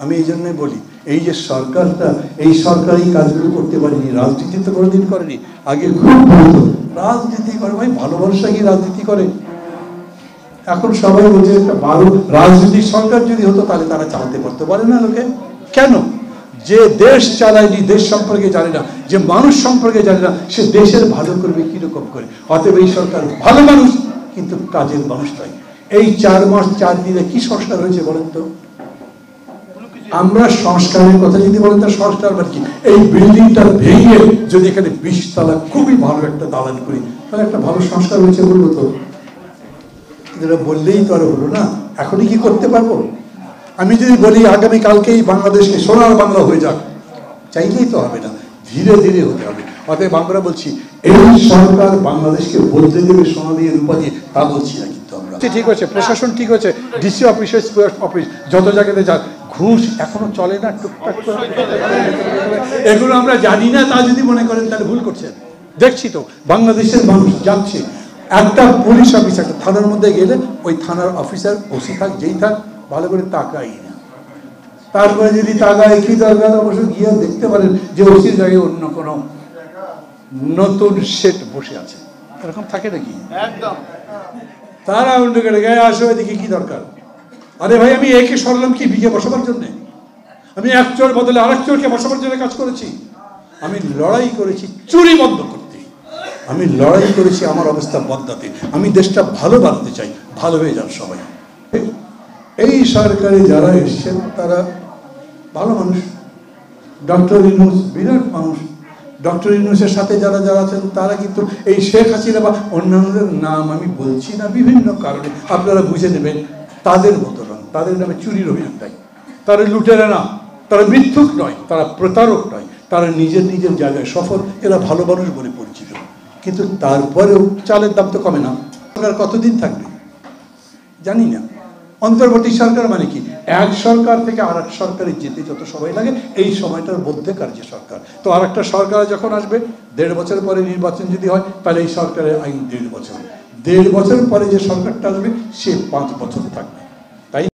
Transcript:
আমি এই জন্যই বলি, এই যে সরকারটা, এই সরকারি কাজগুলো করতে পারেনি, রাজনীতি তো কোনোদিন করেনি। আগে খুব বলতো রাজনীতি করে, ভাই ভালোবাসা কি রাজনীতি করে? এখন সবাই বলছে একটা ভালো রাজনীতির সরকার যদি হতো তাহলে তারা চালাতে পারতে পারে না লোকে। কেন? যে দেশ চালায়নি, দেশ সম্পর্কে জানে না, যে মানুষ সম্পর্কে জানে না, সে দেশের ভালো করবে কিরকম করে? অতএব এই সরকার ভালো মানুষ কিন্তু কাজের মানুষ নয়। এই 4 মাস 4 দিনে কি সংস্কার হয়েছে বলেন তো? আমরা সংস্কারের কথা যদি বলেন, তার সংস্কার মানে কি? এই বিল্ডিংটা ভেঙে যদি এখানে 20 তলা খুবই ভালো একটা দালান করি, তাহলে একটা ভালো সংস্কার হয়েছে বলবো তো? এটা বললেই তো আর হলো না। এখনই কি করতে পারবো? আমি যদি বলি আগামী কালকেই বাংলাদেশকে সোনার বাংলা হয়ে যাক, চাইলেই তো হবে না, ধীরে ধীরে হতে হবে। অতএব আমরা বলছি এই সরকার বাংলাদেশকে বদলে দেবে সোনা দিয়ে রূপা দিয়ে, তা বলছি না কিন্তু আমরা। ঠিক আছে, প্রশাসন ঠিক আছে, ডিসি অফিস, অফিস যত জায়গাতে যাক, ঘুষ এখনো চলে না, টুকটাক করে এগুলো আমরা জানি না, তা যদি মনে করেন তাহলে ভুল করছেন। দেখছি তো বাংলাদেশের মানুষ যাচ্ছে, একটা পুলিশ অফিসার থানার মধ্যে গেলে ওই থানার অফিসার, ওসি থাক যেই থাক, ভালো করে তাকাই না। তারপরে যদি তাকায় কি দরকার, অবশ্য গিয়ে দেখতে পারেন যে ওসির জায়গায় অন্য কোনো নতুন সেট বসে আছে, এরকম থাকে নাকি? একদম। তারা অন্য করে গায়ে আসে, দেখি কি দরকার? আরে ভাই, আমি একে সরলাম কি বিকে বসাবার জন্য? আমি এক চোর বদলে আরেক চোরকে বসাবার জন্য কাজ করেছি। আমি লড়াই করেছি চুরি বন্ধ করতে, আমি লড়াই করেছি আমার অবস্থা বদলাতে, আমি দেশটা ভালো বানাতে চাই, ভালো হয়ে যান সবাই। এই সরকারে যারা এসছেন তারা ভালো মানুষ। ডক্টর ইউনূস বিরাট মানুষ। ডক্টর ইউনূসের সাথে যারা যারা আছেন তারা কিন্তু এই শেখ হাসিনা বা অন্যান্যদের নাম আমি বলছি না, বিভিন্ন কারণে আপনারা বুঝে নেবেন, তাদের মতো নয়, তাদের নামে চুরির অভিযোগ নাই, তারা লুটেরা না, তারা মিথ্যুক নয়, তারা প্রতারক নয়, তারা নিজের নিজের জায়গায় সফল, এরা ভালো মানুষ বলে পরিচিত। কিন্তু তারপরেও চালের দাম তো কমে না। সরকার কতদিন থাকবে জানি না। অন্তর্বর্তী সরকার মানে কি? এক সরকার থেকে আর এক সরকারে যেতে যত সময় লাগে, এই সময়টার মধ্যেকার যে সরকার, তো আর একটা সরকার যখন আসবে, 1.5 বছর পরে নির্বাচন যদি হয়, তাহলে এই সরকারের আইন 1.5 বছর, 1.5 বছর পরে যে সরকারটা আসবে সে 5 বছর থাকবে।